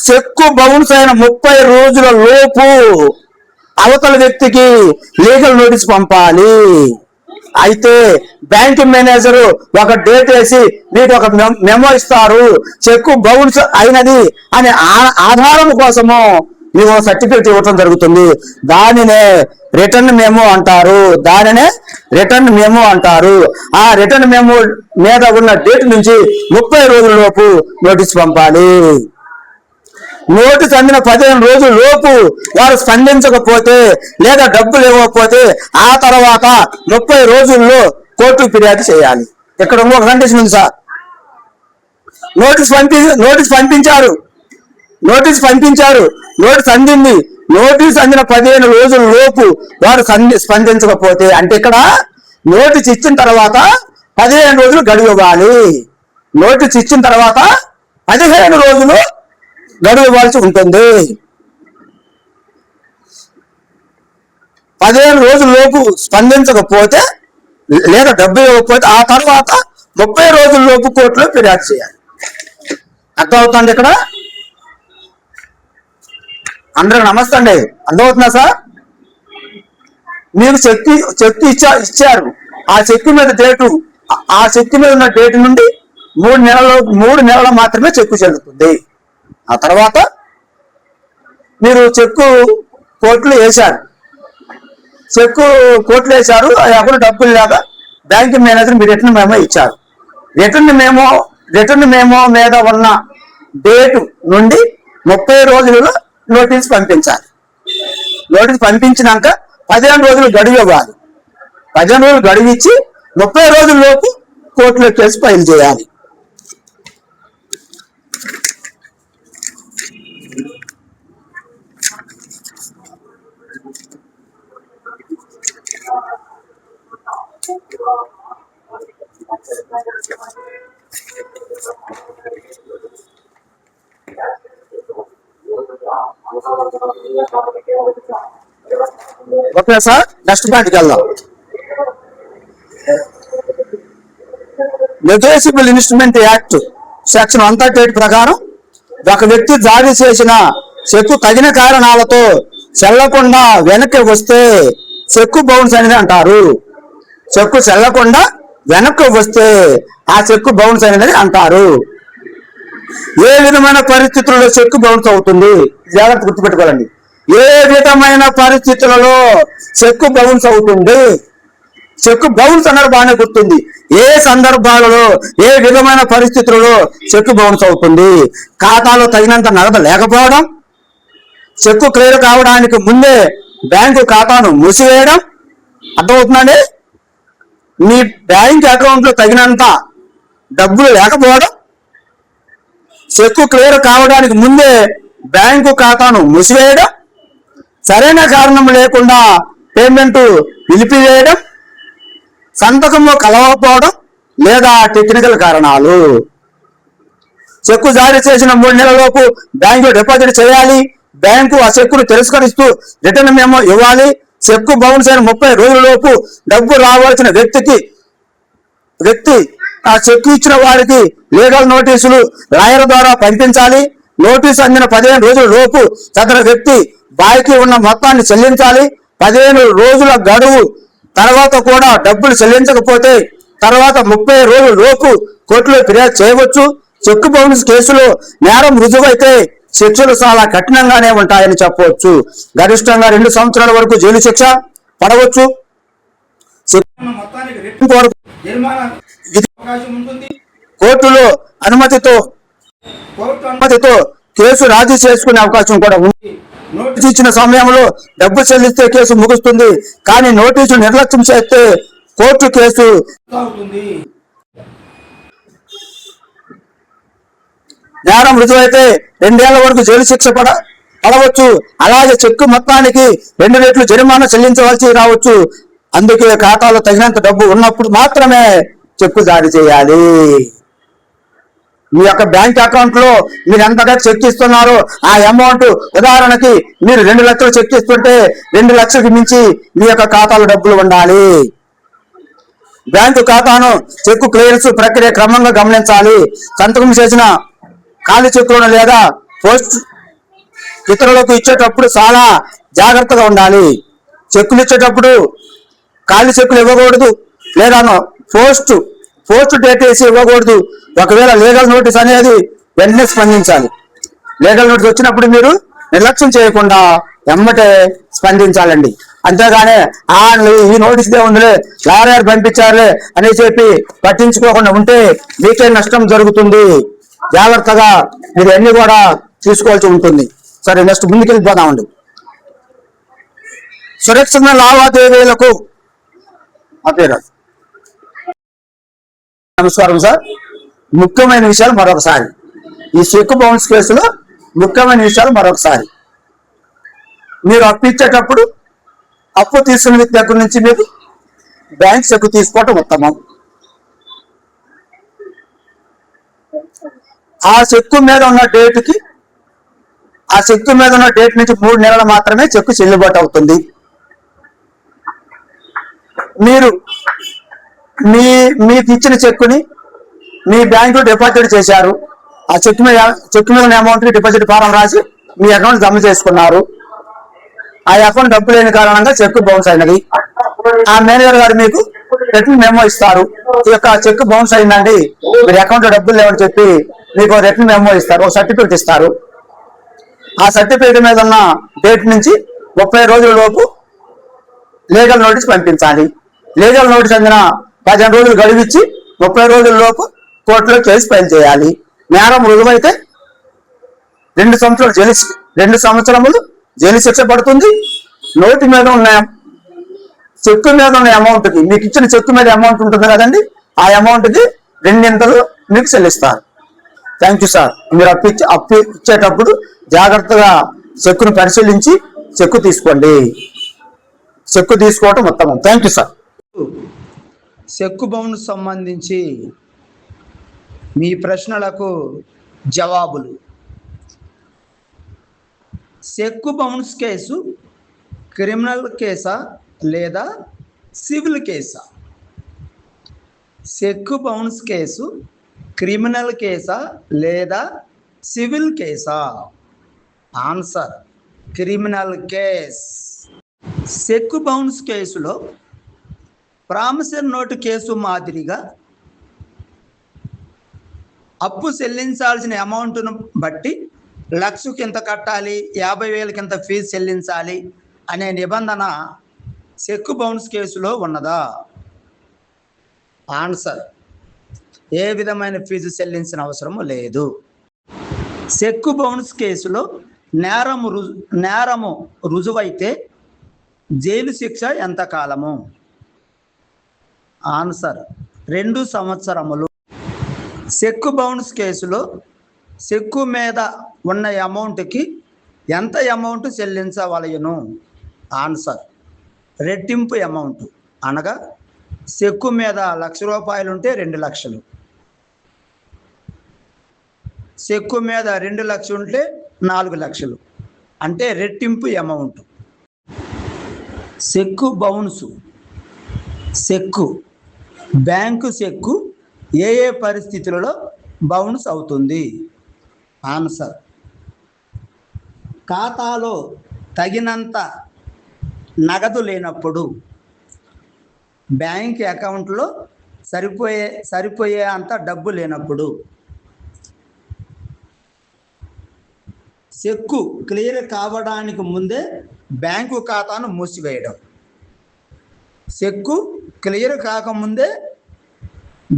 చెక్కు బౌన్స్ అయిన 30 రోజుల లోపు అవతల వ్యక్తికి లీగల్ నోటీస్ పంపాలి. అయితే బ్యాంక్ మేనేజరు ఒక డేట్ వేసి మీకు ఒక మెమో ఇస్తారు, చెక్కు బౌన్స్ అయినది అనే ఆధారం కోసము మీకు సర్టిఫికేట్ ఇవ్వటం జరుగుతుంది. దానినే రిటర్న్ మెమో అంటారు. ఆ రిటర్న్ మెమో మీద ఉన్న డేట్ నుంచి 30 రోజుల లోపు నోటీస్ పంపాలి. నోటీస్ అందిన 15 రోజుల లోపు వారు స్పందించకపోతే లేదా డబ్బులు ఇవ్వకపోతే ఆ తర్వాత 30 రోజుల్లో కోర్టుకు ఫిర్యాదు చేయాలి. ఇక్కడ ఇంకొక కండిషన్ ఉంది సార్. నోటీస్ పంపించారు, నోటీస్ అందింది. నోటీస్ అందిన 15 రోజుల లోపు వారు స్పందించకపోతే, అంటే ఇక్కడ నోటీస్ ఇచ్చిన తర్వాత 15 రోజులు గడువు ఇవ్వాలి. నోటీస్ ఇచ్చిన తర్వాత 15 రోజులు గడువు ఇవ్వాల్సి ఉంటుంది. 15 రోజుల లోపు స్పందించకపోతే లేదా డబ్బు ఇవ్వకపోతే ఆ తర్వాత 30 రోజుల లోపు కోర్టులో ఫిర్యాదు చేయాలి. అర్థమవుతుంది? ఇక్కడ అందరికి నమస్తే అండి. అర్థమవుతుందా సార్? మీకు చెక్కు ఇచ్చారు, ఆ చెక్కు మీద ఉన్న డేట్ నుండి 3 నెలలు మాత్రమే చెక్కు చెల్లుతుంది. ఆ తర్వాత మీరు చెక్కు కోర్టులో వేశారు, అప్పుడు డబ్బులు లేక బ్యాంక్ మేనేజర్ మీరు రిటర్న్ మెమో ఇచ్చారు. రిటర్న్ మెమో మీద ఉన్న డేటు నుండి 30 రోజులలో నోటీస్ పంపించాలి. నోటీస్ పంపించినాక 15 రోజులు గడువు ఇవ్వాలి. 15 రోజులు గడువు ఇచ్చి 30 రోజుల లోపు కోర్టులో కేసు ఫైల్ చేయాలి. ఓకే సార్, నెక్స్ట్ పాయింట్కి వెళ్దాం. నెగోషియబుల్ ఇన్స్ట్రుమెంట్ యాక్ట్ సెక్షన్ 138 ప్రకారం ఒక వ్యక్తి జారీ చేసిన చెక్కు తగిన కారణాలతో చెల్లకుండా వెనక్కి వస్తే చెక్కు బౌన్స్ అనేది అంటారు. చెక్కు చెల్లకుండా వెనక్కి వస్తే ఆ చెక్కు బౌన్స్ అనేది అంటారు. ఏ విధమైన పరిస్థితుల్లో చెక్కు బౌన్స్ అవుతుంది? జాగ్రత్త గుర్తుపెట్టుకోవాలండి. ఏ విధమైన పరిస్థితులలో చెక్కు బౌన్స్ అవుతుంది? చెక్కు బౌన్స్ అన్నారు బాగానే గుర్తుంది. ఏ సందర్భాలలో ఏ విధమైన పరిస్థితులలో చెక్కు బౌన్స్ అవుతుంది? ఖాతాలో తగినంత నగదు లేకపోవడం, చెక్కు క్లియర్ కావడానికి ముందే బ్యాంకు ఖాతాను మూసివేయడం. అర్థమవుతుందండి? మీ బ్యాంక్ అకౌంట్లో తగినంత డబ్బులు లేకపోవడం, చెక్కు క్లియర్ కావడానికి ముందే బ్యాంకు ఖాతాను మూసివేయడం, సరైన కారణం లేకుండా పేమెంట్ నిలిపివేయడం, సంతకము కలవకపోవడం లేదా టెక్నికల్ కారణాలు. చెక్కు జారీ చేసిన 3 నెలలలోపు బ్యాంకు డిపాజిట్ చేయాలి. బ్యాంకు ఆ చెక్కును తిరస్కరిస్తూ రిటర్న్ మెమో ఇవ్వాలి. చెక్కు బౌన్స్ అయిన 30 రోజులలోపు డబ్బు రావాల్సిన వ్యక్తి ఆ చెక్కు ఇచ్చిన వారికి లీగల్ నోటీసులు లాయర్ ద్వారా పంపించాలి. నోటీసు అందిన 15 రోజుల లోపు సదరు వ్యక్తి బాకీ ఉన్న మొత్తాన్ని చెల్లించాలి. 15 రోజుల గడువు తర్వాత కూడా డబ్బులు చెల్లించకపోతే తర్వాత 30 రోజుల లోపు కోర్టులో ఫిర్యాదు చేయవచ్చు. చెక్కు బౌన్స్ కేసులో నేరం రుజువైతే శిక్షలు చాలా కఠినంగానే ఉంటాయని చెప్పవచ్చు. గరిష్టంగా 2 సంవత్సరాల వరకు జైలు శిక్ష పడవచ్చు. కోర్టులో అనుమతితో కేసు రాజీ చేసుకునే అవకాశం కూడా ఉంది. నోటీసు ఇచ్చిన సమయంలో డబ్బు చెల్లిస్తే కేసు ముగుస్తుంది. కానీ నోటీసు నిర్లక్ష్యం చేస్తే కోర్టు కేసు నేరం రుజువైతే 2 ఏళ్ల వరకు జైలు శిక్ష పడవచ్చు. అలాగే చెక్కు మొత్తానికి 2 రెట్లు జరిమానా చెల్లించవలసి రావచ్చు. అందుకే ఖాతాలో తగినంత డబ్బు ఉన్నప్పుడు మాత్రమే చెక్కు జారీ చేయాలి. మీ యొక్క బ్యాంక్ అకౌంట్ లో మీరు ఎంతగా చెక్ ఇస్తున్నారో ఆ అమౌంట్, ఉదాహరణకి మీరు 2 లక్షలు చెక్ ఇస్తుంటే 2 లక్షలకు మించి మీ యొక్క ఖాతాలో డబ్బులు ఉండాలి. బ్యాంకు ఖాతాను చెక్కు క్లియరెన్స్ ప్రక్రియ క్రమంగా గమనించాలి. సంతకం చేసిన ఖాళీ చెక్కులను లేదా పోస్ట్ ఇతరులకు ఇచ్చేటప్పుడు చాలా జాగ్రత్తగా ఉండాలి. చెక్కులు ఇచ్చేటప్పుడు ఖాళీ చెక్కులు ఇవ్వకూడదు లేదా పోస్ట్ డేట్ వేసి ఇవ్వకూడదు. ఒకవేళ లీగల్ నోటీస్ అనేది వెంటనే స్పందించాలి. లీగల్ నోటీస్ వచ్చినప్పుడు మీరు నిర్లక్ష్యం చేయకుండా ఎమ్మటే స్పందించాలండి. అంతేగాని ఈ నోటీస్ దే ఉందిలే, లాయర్ పంపించారులే అని చెప్పి పట్టించుకోకుండా ఉంటే మీకే నష్టం జరుగుతుంది. జాగ్రత్తగా మీరు అన్ని కూడా తీసుకోవాల్సి ఉంటుంది. సరే, నెక్స్ట్ ముందుకెళ్ళిపోదామండి. సురక్షిత లావాదేవీలకు నమస్కారం సార్. ముఖ్యమైన విషయాలు మరొకసారి, ఈ చెక్ బౌన్స్ కేసులో ముఖ్యమైన విషయాలు మరొకసారి. మీరు అప్పు ఇచ్చేటప్పుడు అప్పు తీసుకున్న వ్యక్తి దగ్గర నుంచి మీరు బ్యాంక్ చెక్ తీసుకోవటం ఉత్తమం. ఆ చెక్కు మీద ఉన్న డేట్ నుంచి 3 నెలలు మాత్రమే చెక్కు చెల్లుబాటు అవుతుంది. మీరు మీకు ఇచ్చిన చెక్కుని మీ బ్యాంకు డిపాజిట్ చేశారు. ఆ చెక్ మీద అమౌంట్ కి డిపాజిట్ ఫారం రాసి మీ అకౌంట్ జమ చేసుకున్నారు. ఆ అకౌంట్ డబ్బు లేని కారణంగా చెక్ బౌన్స్ అయినది. ఆ మేనేజర్ గారు మీకు రిటర్న్ మెమో ఇస్తారు. ఈ యొక్క చెక్ బౌన్స్ అయిందండి, మీరు అకౌంట్ లో డబ్బులు లేవని చెప్పి మీకు రిటర్న్ మెమో ఇస్తారు, ఒక సర్టిఫికేట్ ఇస్తారు. ఆ సర్టిఫికేట్ మీద ఉన్న డేట్ నుంచి 30 రోజుల లోపు లీగల్ నోటీస్ పంపించాలి. లీగల్ నోటీస్ అందిన 15 రోజులు గడువిచ్చి 30 రోజుల లోపు కోర్టులో కేసు ఫైల్ చేయాలి. నేరం రుజువైతే 2 సంవత్సరములు జైలు శిక్ష పడుతుంది. నోటు మీద ఉన్న చెక్కు మీద ఉన్న అమౌంట్ కి, మీకు ఇచ్చిన చెక్కు మీద అమౌంట్ ఉంటుంది కదండి, ఆ అమౌంట్ కి 2 మీకు చెల్లిస్తారు. Thank you sir. మీరు అప్పు ఇచ్చేటప్పుడు జాగ్రత్తగా చెక్కును పరిశీలించి చెక్కు తీసుకోండి. చెక్కు తీసుకోవటం ఉత్తమం. Thank you sir. Cheque bounce సంబంధించి మీ ప్రశ్నలకు జవాబులు. చెక్కు బౌన్స్ కేసు క్రిమినల్ కేసా లేదా సివిల్ కేసా? చెక్కు బౌన్స్ కేసు క్రిమినల్ కేసా లేదా సివిల్ కేసా? Answer criminal case. Cheque bounce కేసులో ప్రామిసరీ నోటు కేసు మాదిరిగా అప్పు చెల్లించాల్సిన అమౌంట్ను బట్టి 1,00,000 కింత కట్టాలి, 50,000 కింత ఫీజు చెల్లించాలి అనే నిబంధన చెక్కు బౌన్స్ కేసులో ఉన్నదా? ఆన్సర్ ఏ విధమైన ఫీజు చెల్లించిన అవసరము లేదు. చెక్కు బౌన్స్ కేసులో నేరము రుజువైతే జైలు శిక్ష ఎంత కాలము? ఆన్సర్ 2 సంవత్సరములు. చెక్కు బౌన్స్ కేసులో చెక్కు మీద ఉన్న అమౌంట్కి ఎంత అమౌంట్ చెల్లించవలెను? ఆన్సర్ రెట్టింపు అమౌంట్ అనగా చెక్కు మీద ₹1,00,000 ఉంటే 2 లక్షలు, చెక్కు మీద 2 లక్షలు ఉంటే 4 లక్షలు, అంటే రెట్టింపు amount. Cheque bounce. Cheque, bank cheque ఏ ఏ పరిస్థితులలో బౌన్స్ అవుతుంది? ఆన్సర్: ఖాతాలో తగినంత నగదు లేనప్పుడు, బ్యాంక్ అకౌంట్లో సరిపోయే అంత డబ్బు లేనప్పుడు, చెక్కు క్లియర్ కావడానికి ముందే బ్యాంకు ఖాతాను మూసివేయడం. చెక్కు క్లియర్ కాకముందే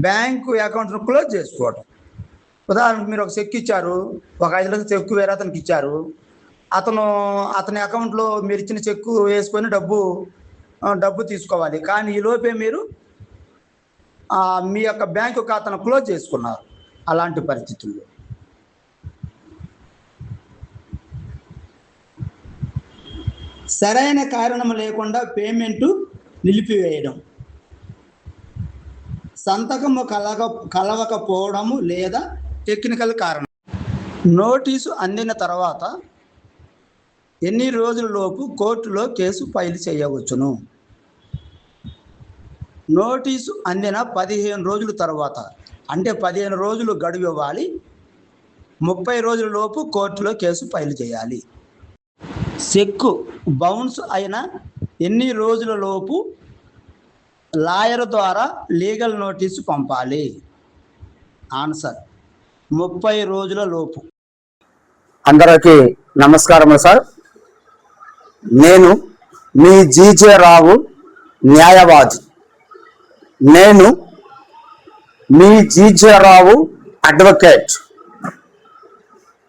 బ్యాంకు అకౌంట్ను క్లోజ్ చేసుకోవడం. ఉదాహరణకు మీరు ఒక చెక్ ఇచ్చారు, ఒక 5 లక్షల చెక్కు వేరే అతనికి ఇచ్చారు. అతని అకౌంట్లో మీరు ఇచ్చిన చెక్కు వేసుకొని డబ్బు తీసుకోవాలి. కానీ ఈలోపే మీరు మీ యొక్క బ్యాంకు ఖాతాను క్లోజ్ చేసుకున్నారు. అలాంటి పరిస్థితుల్లో సరైన కారణం లేకుండా పేమెంటు నిలిపివేయడం, సంతకము కలవకపోవడము లేదా టెక్నికల్ కారణం. నోటీసు అందిన తర్వాత ఎన్ని రోజులలోపు కోర్టులో కేసు ఫైల్ చేయవచ్చును? నోటీసు అందిన 15 రోజుల తర్వాత, అంటే 15 రోజులు గడువు ఇవ్వాలి. 30 రోజుల లోపు కోర్టులో కేసు ఫైల్ చేయాలి. చెక్కు బౌన్స్ అయిన ఎన్ని రోజుల లోపు లాయర్ ద్వారా లీగల్ నోటీసు పంపాలి? ఆన్సర్: 30 రోజుల లోపు. అందరికీ నమస్కారం సార్. నేను మీ జీజే రావు, న్యాయవాది. నేను మీ జీజే రావు అడ్వకేట్.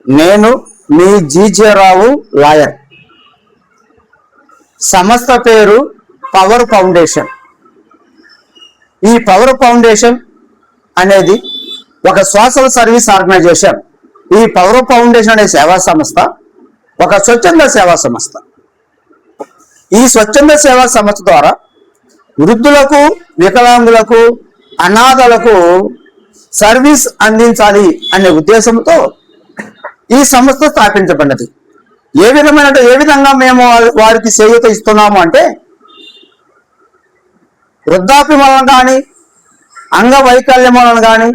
నేను మీ జీజే రావు లాయర్. సంస్థ పేరు పవర్ ఫౌండేషన్. ఈ పవర్ ఫౌండేషన్ అనేది ఒక సోషల్ సర్వీస్ ఆర్గనైజేషన్. ఈ పవర్ ఫౌండేషన్ అనే సేవా సంస్థ ఒక స్వచ్ఛంద సేవా సంస్థ. ఈ స్వచ్ఛంద సేవా సంస్థ ద్వారా వృద్ధులకు, వికలాంగులకు, అనాథలకు సర్వీస్ అందించాలి అనే ఉద్దేశంతో ఈ సంస్థ స్థాపించబడినది. ఏ విధంగా మేము వారికి చేయూత ఇస్తున్నాము అంటే, వృద్ధాప్యం వలన కానీ, అంగవైకల్యం వలన కానీ,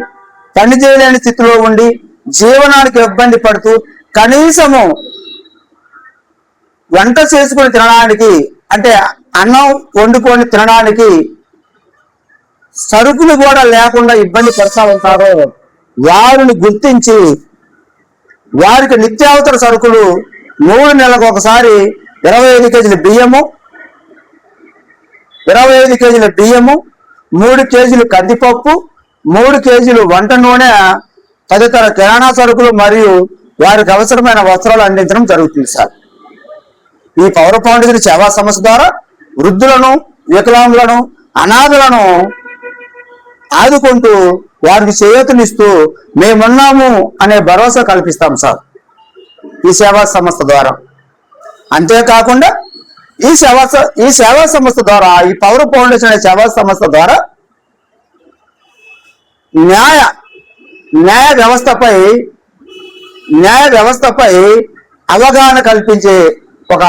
పని చేయలేని స్థితిలో ఉండి జీవనానికి ఇబ్బంది పడుతూ కనీసము వంట చేసుకుని తినడానికి, అంటే అన్నం వండుకొని తినడానికి సరుకులు కూడా లేకుండా ఇబ్బంది పడుతూ ఉంటారో వారిని గుర్తించి వారికి నిత్యావసర సరుకులు 3 నెలలకు ఒకసారి 25 కేజీల బియ్యము, 3 కేజీలు కందిపప్పు, 3 కేజీలు వంట నూనె తదితర కిరాణా సరుకులు మరియు వారికి అవసరమైన వస్త్రాలు అందించడం జరుగుతుంది సార్. ఈ పవర్ ఫౌండేషన్ సేవా సంస్థ ద్వారా వృద్ధులను, వికలాంగులను, అనాథలను ఆదుకుంటూ వారికి చేయూతనిస్తూ మేమున్నాము అనే భరోసా కల్పిస్తాం సార్ ఈ సేవా సంస్థ ద్వారా. అంతేకాకుండా ఈ సేవా సంస్థ ద్వారా, ఈ పవర్ ఫౌండేషన్ అనే సేవా సంస్థ ద్వారా న్యాయ వ్యవస్థపై అవగాహన కల్పించే ఒక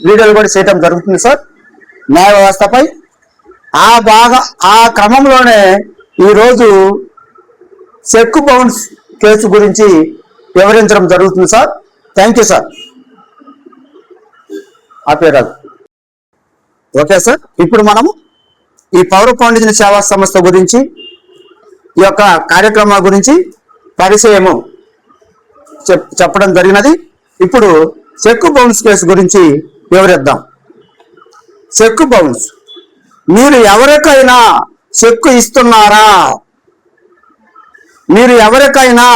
వీడియోలు కూడా చేయటం జరుగుతుంది సార్. న్యాయ వ్యవస్థపై ఆ క్రమంలోనే ఈరోజు చెక్ బౌన్స్ కేసు గురించి వివరించడం జరుగుతుంది సార్. Thank you sir. ఆపేరాదు. Okay sir. ఇప్పుడు మనము ఈ పవర్ ఫౌండేషన్ సేవా సంస్థ గురించి, ఈ యొక్క కార్యక్రమం గురించి పరిచయము చెప్పడం జరిగినది. ఇప్పుడు చెక్ బౌన్స్ కేసు గురించి వివరిద్దాం. Check bounce. మీరు ఎవరికైనా చెక్కు ఇస్తున్నారా? మీరు ఎవరికైనా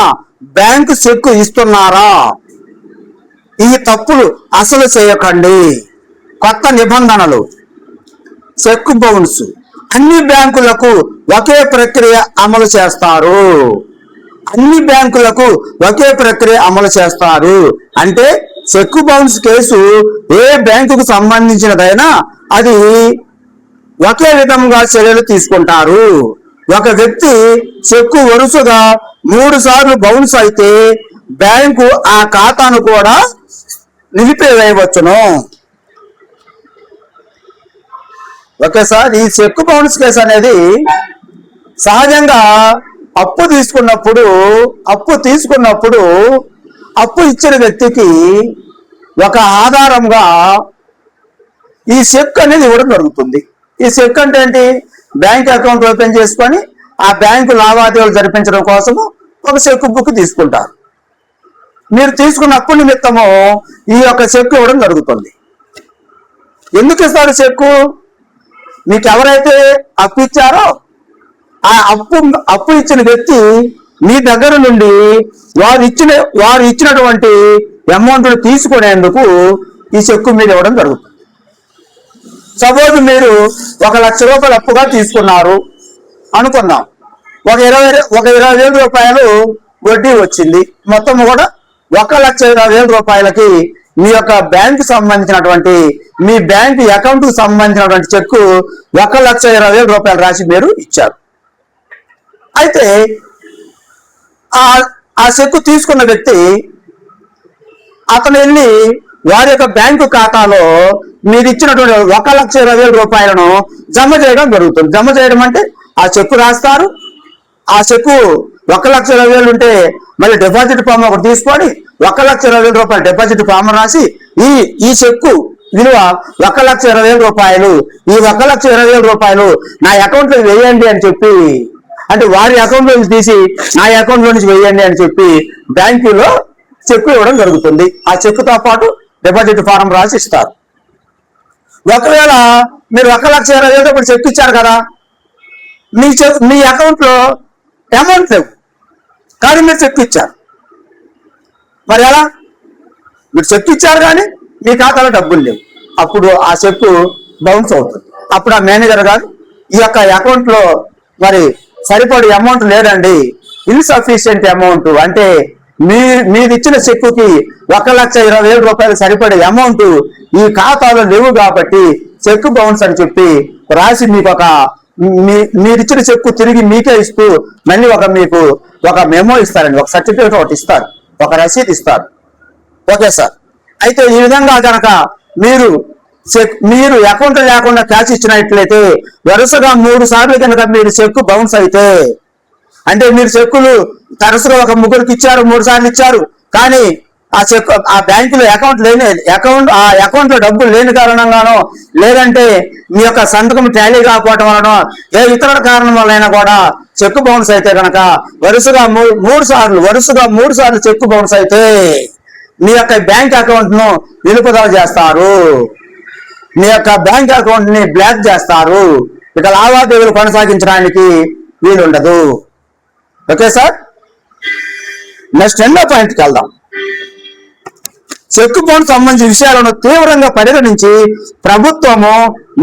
బ్యాంకు చెక్కు ఇస్తున్నారా? ఈ తప్పులు అసలు చేయకండి. కొత్త నిబంధనలు. చెక్ బౌన్స్ అన్ని బ్యాంకులకు ఒకే ప్రక్రియ అమలు చేస్తారు. అంటే చెక్ బౌన్స్ కేసు ఏ బ్యాంకుకు సంబంధించినదైనా అది ఒకే విధంగా చర్యలు తీసుకుంటారు. ఒక వ్యక్తి చెక్కు వరుసగా 3 సార్లు బౌన్స్ అయితే బ్యాంకు ఆ ఖాతాను కూడా నిలిపివేయవచ్చును. ఓకే సార్, ఈ చెక్ బౌన్స్ కేసు అనేది సహజంగా అప్పు తీసుకున్నప్పుడు అప్పు ఇచ్చిన వ్యక్తికి ఒక ఆధారంగా ఈ చెక్ అనేది ఇవ్వడం జరుగుతుంది. ఈ చెక్ అంటే ఏంటి? బ్యాంక్ అకౌంట్ ఓపెన్ చేసుకొని ఆ బ్యాంకు లావాదేవీలు జరిపించడం కోసము ఒక చెక్ బుక్ తీసుకుంటారు. మీరు తీసుకున్న అప్పు నిమిత్తము ఈ యొక్క చెక్ ఇవ్వడం జరుగుతుంది. ఎందుకు ఇస్తారు చెక్కు? మీకు ఎవరైతే అప్పు ఇచ్చారో ఆ అప్పు ఇచ్చిన వ్యక్తి మీ దగ్గర నుండి వారు ఇచ్చినటువంటి అమౌంట్ తీసుకునేందుకు ఈ చెక్కు మీరు ఇవ్వడం జరుగుతుంది. సపోజ్ మీరు 1,00,000 రూపాయలు అప్పుగా తీసుకున్నారు అనుకుందాం. ఒక 20,000 రూపాయలు వడ్డీ వచ్చింది. మొత్తం కూడా 1,20,000 రూపాయలకి మీ యొక్క బ్యాంకు సంబంధించినటువంటి మీ బ్యాంకు అకౌంట్ కు సంబంధించినటువంటి చెక్కు 1,20,000 రూపాయలు రాసి మీరు ఇచ్చారు. అయితే ఆ చెక్కు తీసుకున్న వ్యక్తి అతను వెళ్ళి వారి యొక్క బ్యాంకు ఖాతాలో మీరు ఇచ్చినటువంటి 1,20,000 రూపాయలను జమ చేయడం జరుగుతుంది. జమ చేయడం అంటే ఆ చెక్కు రాస్తారు. ఆ చెక్కు 1,20,000 ఉంటే మళ్ళీ డిపాజిట్ ఫామ్ ఒకటి తీసుకొని 1,20,000 రూపాయలు డిపాజిట్ ఫామ్ రాసి ఈ చెక్కు విలువ 1,20,000 రూపాయలు, ఈ 1,20,000 రూపాయలు నా అకౌంట్ లో వేయండి అని చెప్పి, అంటే వారి అకౌంట్ లో తీసి నా అకౌంట్ లో నుంచి వేయండి అని చెప్పి బ్యాంకులో చెక్కు ఇవ్వడం జరుగుతుంది. ఆ చెక్కుతో పాటు డిపాజిట్ ఫారం రాసి ఇస్తారు. ఒకవేళ మీరు 1,20,000 రూపాయలు చెక్ ఇచ్చారు కదా, మీ అకౌంట్ లో అమౌంట్ లేవు కానీ మీరు చెక్ ఇచ్చారు. మరి ఎలా? మీరు చెక్ ఇచ్చారు కానీ మీ ఖాతాలో డబ్బులు లేవు. అప్పుడు ఆ చెక్కు బౌన్స్ అవుతుంది. అప్పుడు ఆ మేనేజర్ గారు ఈ యొక్క అకౌంట్ లో మరి సరిపడే అమౌంట్ లేదండి, ఇన్సఫిషియెంట్ అమౌంట్, అంటే మీరు ఇచ్చిన చెక్కుకి 1,20,000 రూపాయలు సరిపడే అమౌంట్ ఈ ఖాతాలో లేవు కాబట్టి చెక్ బౌన్స్ అని చెప్పి రాసి మీకు మీరిచ్చిన చెక్కు తిరిగి మీకే ఇస్తూ మళ్ళీ మీకు ఒక మెమో ఇస్తారండి, ఒక సర్టిఫికేట్ ఒకటి ఇస్తారు, ఒక రసీదు ఇస్తారు. Okay sir. అయితే ఈ విధంగా కనుక మీరు అకౌంట్ లేకుండా క్యాష్ ఇచ్చినట్లయితే వరుసగా 3 సార్లు కనుక మీరు చెక్కు బౌన్స్ అయితే, అంటే మీరు చెక్కులు తరచుగా ఒక ముగ్గురికి ఇచ్చారు, 3 సార్లు ఇచ్చారు, కానీ ఆ బ్యాంకులో అకౌంట్ లో డబ్బులు లేని కారణంగానో లేదంటే మీ యొక్క సంతకం టాలీ కాకపోవటం వలనో ఏ ఇతర కారణం వల్ల కూడా చెక్ బౌన్స్ అయితే కనుక వరుసగా మూడు సార్లు చెక్ బౌన్స్ అయితే మీ యొక్క బ్యాంక్ అకౌంట్ ను నిలుపుదల చేస్తారు, మీ యొక్క బ్యాంక్ అకౌంట్ ని బ్లాక్ చేస్తారు. ఇక లావాదేవీలు కొనసాగించడానికి వీలుండదు. Okay sir. నెక్స్ట్ 2వ పాయింట్కి వెళ్దాం. చెక్ బౌన్స్ సంబంధించిన విషయాలను తీవ్రంగా పరిగణించి ప్రభుత్వము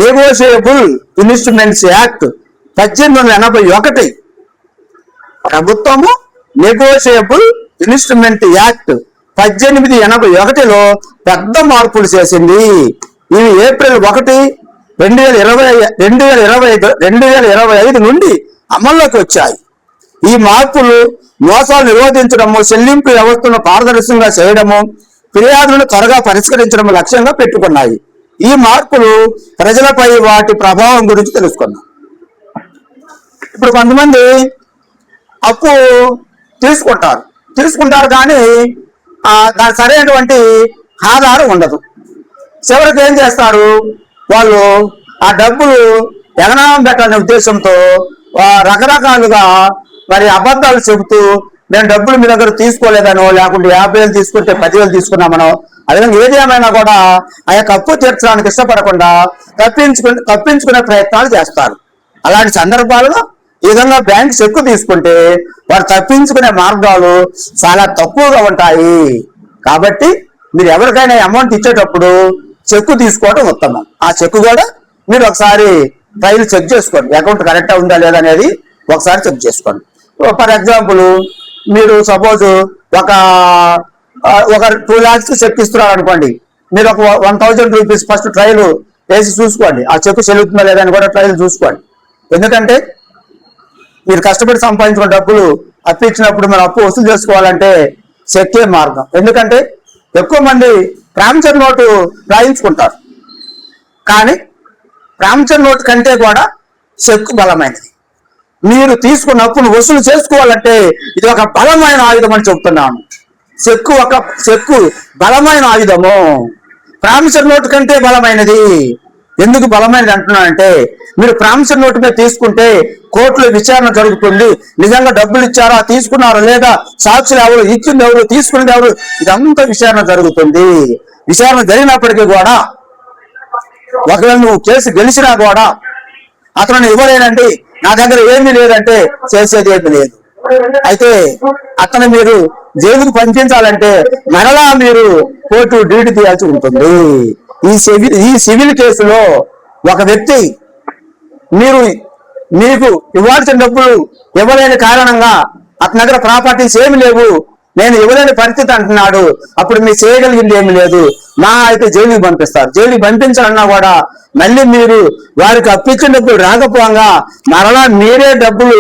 నెగోషియబుల్ ఇన్స్ట్రుమెంట్స్ యాక్ట్ 1881 ప్రభుత్వము నెగోషియబుల్ ఇన్స్ట్రుమెంట్ యాక్ట్ 1881లో పెద్ద మార్పులు చేసింది. ఇవి ఏప్రిల్ 1, 2025 నుండి అమల్లోకి వచ్చాయి. ఈ మార్పులు మోసాలు నిరోధించడము, చెల్లింపు వ్యవస్థను పారదర్శకంగా చేయడము, ఫిర్యాదులను త్వరగా పరిష్కరించడం లక్ష్యంగా పెట్టుకున్నాయి. ఈ మార్పులు ప్రజలపై వాటి ప్రభావం గురించి ఇప్పుడు కొంతమంది అప్పు తీసుకుంటారు కానీ దాని సరైనటువంటి ఆధారం ఉండదు. చివరికి ఏం చేస్తారు, వాళ్ళు ఆ డబ్బులు ఎగనామం పెట్టాలనే ఉద్దేశంతో రకరకాలుగా మరి అబద్ధాలు చెబుతూ మేము డబ్బులు మీ దగ్గర తీసుకోలేదనో, లేకుంటే 50,000 తీసుకుంటే 10,000 తీసుకున్నామనో, అదే ఏది ఏమైనా కూడా ఆ యొక్క అప్పు తీర్చడానికి ఇష్టపడకుండా తప్పించుకునే ప్రయత్నాలు చేస్తారు. అలాంటి సందర్భాల్లో ఈ విధంగా బ్యాంక్ చెక్కు తీసుకుంటే వారు తప్పించుకునే మార్గాలు చాలా తక్కువగా ఉంటాయి. కాబట్టి మీరు ఎవరికైనా అమౌంట్ ఇచ్చేటప్పుడు చెక్కు తీసుకోవడం ఉత్తమం. ఆ చెక్కు కూడా మీరు ఒకసారి ఫైల్ చెక్ చేసుకోండి, అకౌంట్ కరెక్ట్గా ఉందా లేదా అనేది ఒకసారి చెక్ చేసుకోండి. ఫర్ ఎగ్జాంపుల్ మీరు సపోజ్ ఒక ఒక 2 lakhs చెక్ ఇస్తున్నారు అనుకోండి, మీరు ఒక 1000 రూపీస్ ఫస్ట్ ట్రయల్ వేసి చూసుకోండి, ఆ చెక్ చెల్లుతుందా లేదా అని కూడా ట్రయల్ చూసుకోండి. ఎందుకంటే మీరు కష్టపడి సంపాదించుకున్న డబ్బులు అప్పు ఇచ్చినప్పుడు మనం అప్పు వసూలు చేసుకోవాలంటే చెక్కే మార్గం. ఎందుకంటే ఎక్కువ మంది ప్రామిసర్ నోటు రాయించుకుంటారు, కానీ ప్రామిసర్ నోటు కంటే కూడా చెక్కు బలమైనది. మీరు తీసుకున్న అప్పును వసూలు చేసుకోవాలంటే ఇది ఒక బలమైన ఆయుధం అని చెప్తున్నాను. చెక్కు బలమైన ఆయుధము, ప్రామిసర్ నోటు కంటే బలమైనది. ఎందుకు బలమైనది అంటున్నానంటే, మీరు ప్రామిసర్ నోటు మీద తీసుకుంటే కోర్టులో విచారణ జరుగుతుంది. నిజంగా డబ్బులు ఇచ్చారా, తీసుకున్నారా లేదా, సాక్షులు ఎవరు, ఇచ్చింది ఎవరు, తీసుకున్నది ఎవరు, ఇదంతా విచారణ జరుగుతుంది. విచారణ జరిగినప్పటికీ కూడా ఒకవేళ నువ్వు కేసు గెలిచినా కూడా అతను ఇవ్వలేనండి, నా దగ్గర ఏమీ లేదంటే చేసేది ఏమీ లేదు. అయితే అతను మీరు జైలుకు పంపించాలంటే మరలా మీరు కోర్టు డ్యూటీ తీయాల్సి ఉంటుంది. ఈ సివిల్ కేసులో ఒక వ్యక్తి మీకు ఇవ్వాల్సిన డబ్బులు ఇవ్వలేని కారణంగా అతని దగ్గర ప్రాపర్టీస్ ఏమి లేవు, నేను ఇవ్వలేని పరిస్థితి అంటున్నాడు. అప్పుడు మీరు చేయగలిగింది ఏమి లేదు, మా అయితే జైలుకి పంపిస్తారు. జైలుకి పంపించాలన్నా కూడా మళ్ళీ మీరు వారికి అప్పించిన డబ్బులు రాకపోగా మరలా మీరే డబ్బులు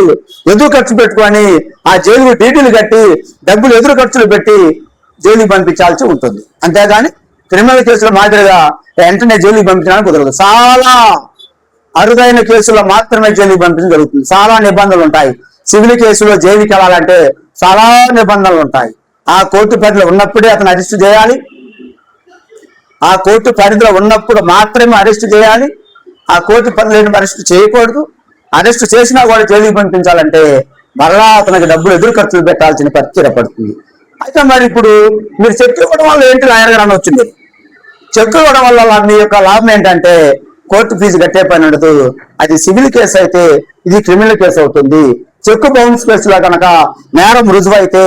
ఎదురు ఖర్చు పెట్టుకొని ఆ జైలు డ్యూటీలు కట్టి డబ్బులు ఎదురు ఖర్చులు పెట్టి జైలుకి పంపించాల్సి ఉంటుంది. అంతేగాని క్రిమినల్ కేసుల మాదిరిగా వెంటనే జైలుకి పంపించడానికి కుదరదు. చాలా అరుదైన కేసుల్లో మాత్రమే జైలుకి పంపించడం జరుగుతుంది. చాలా నిబంధనలు ఉంటాయి. సివిల్ కేసులో జైలుకి వెళ్ళాలంటే చాలా నిబంధనలు ఉంటాయి. ఆ కోర్టు పరిధిలో ఉన్నప్పుడే అతను అరెస్ట్ చేయాలి, ఆ కోర్టు పరిధిలో ఉన్నప్పుడు మాత్రమే అరెస్ట్ చేయాలి. ఆ కోర్టు పరిధిలో అరెస్ట్ చేయకూడదు. అరెస్ట్ చేసినా కూడా జైలుకి పంపించాలంటే మరలా అతనికి డబ్బులు ఎదురు ఖర్చులు పెట్టాల్సిన పరిస్థితి ఏర్పడుతుంది. అయితే మరి ఇప్పుడు మీరు చెక్ ఇవ్వడం వల్ల ఏంటి లాయర్ గారు వచ్చింది? చెక్ ఇవ్వడం వల్ల మీ యొక్క లాభం ఏంటంటే కోర్టు ఫీజు కట్టే పని ఉండదు. అది సివిల్ కేసు అయితే ఇది క్రిమినల్ కేసు అవుతుంది. చెక్ బౌన్స్ కేసులో కనుక నేరం రుజువైతే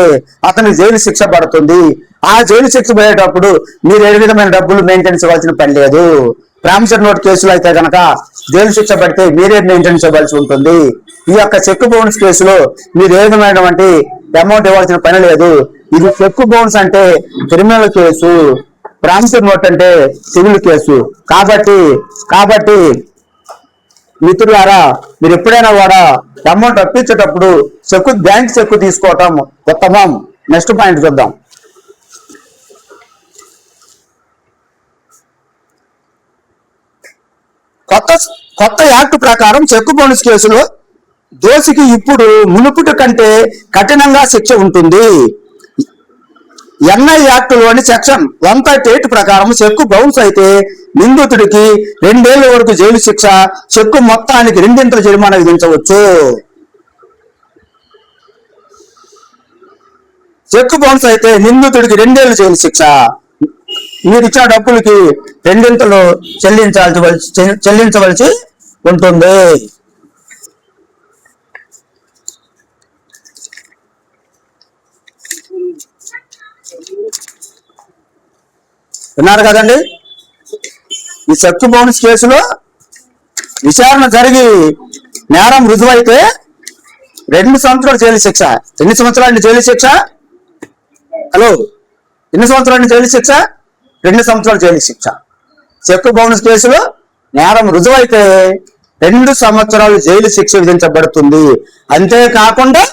అతనికి జైలు శిక్ష పడుతుంది. ఆ జైలు శిక్ష పడేటప్పుడు మీరు ఏ విధమైన డబ్బులు మెయింటైన్స్ ఇవ్వాల్సిన పని లేదు. ప్రామిసర్ నోట్ కేసులో అయితే కనుక జైలు శిక్ష పడితే మీరే మెయింటైన్స్ ఇవ్వాల్సి ఉంటుంది. ఈ యొక్క చెక్ బౌన్స్ కేసులో మీరు ఏ విధమైనటువంటి అమౌంట్ ఇవ్వాల్సిన పని లేదు. ఇది చెక్ బౌన్స్ అంటే క్రిమినల్ కేసు, ప్రామిసర్ నోట్ అంటే సివిల్ కేసు. కాబట్టి మిత్రులారా, మీరు ఎప్పుడైనా కూడా అమౌంట్ అప్పించేటప్పుడు బ్యాంక్ చెక్ తీసుకోవటం ఉత్తమం. నెక్స్ట్ పాయింట్ చూద్దాం. కొత్త యాక్ట్ ప్రకారం చెక్ బౌన్స్ కేసులో దోషికి ఇప్పుడు మునుపటి కంటే కఠినంగా శిక్ష ఉంటుంది. ఎన్ఐ యాక్టులోని సెక్షన్ 138 ప్రకారం చెక్కు బౌన్స్ అయితే నిందితుడికి 2 ఏళ్ల వరకు జైలు శిక్ష, చెక్కు మొత్తానికి 2 జరిమానా విధించవచ్చు. చెక్కు బౌన్స్ అయితే నిందితుడికి 2 ఏళ్ల జైలు శిక్ష, మీరు ఇచ్చిన డబ్బులకి 2 చెల్లించవలసి ఉంటుంది. విన్నారు కదండి? ఈ చెక్ బౌన్స్ కేసులో విచారణ జరిగి నేరం రుజువైతే 2 సంవత్సరాలు జైలు శిక్ష. ఎన్ని సంవత్సరాలు జైలు శిక్ష? హలో, ఎన్ని సంవత్సరాలు జైలు శిక్ష? 2 సంవత్సరాలు జైలు శిక్ష. చెక్ బౌన్స్ కేసులో నేరం రుజువైతే 2 సంవత్సరాలు జైలు శిక్ష విధించబడుతుంది. అంతేకాకుండా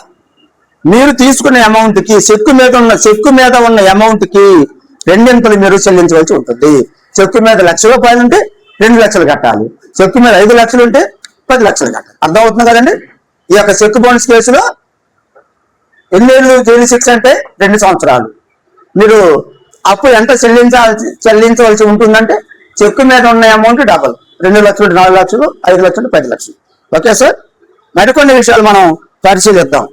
మీరు తీసుకునే అమౌంట్ కి చెక్కు మీద ఉన్న అమౌంట్ కి 2 మీరు చెల్లించవలసి ఉంటుంది. చెక్కు మీద ₹1,00,000 ఉంటే 2 లక్షలు కట్టాలి. చెక్కు మీద 5 లక్షలు ఉంటే 10 లక్షలు కట్టాలి. అర్థం అవుతుంది కదండి? ఈ యొక్క చెక్ బౌన్స్ కేసులో ఎన్నేళ్ళు జైలు శిక్ష అంటే 2 సంవత్సరాలు. మీరు అప్పు ఎంత చెల్లించవలసి ఉంటుందంటే చెక్కు మీద ఉన్న అమౌంట్ డబల్. 2 లక్షలు, 4 లక్షలు, 5 లక్షలు, 10 లక్షలు. ఓకే సార్, మరికొన్ని విషయాలు మనం పరిశీలిద్దాం.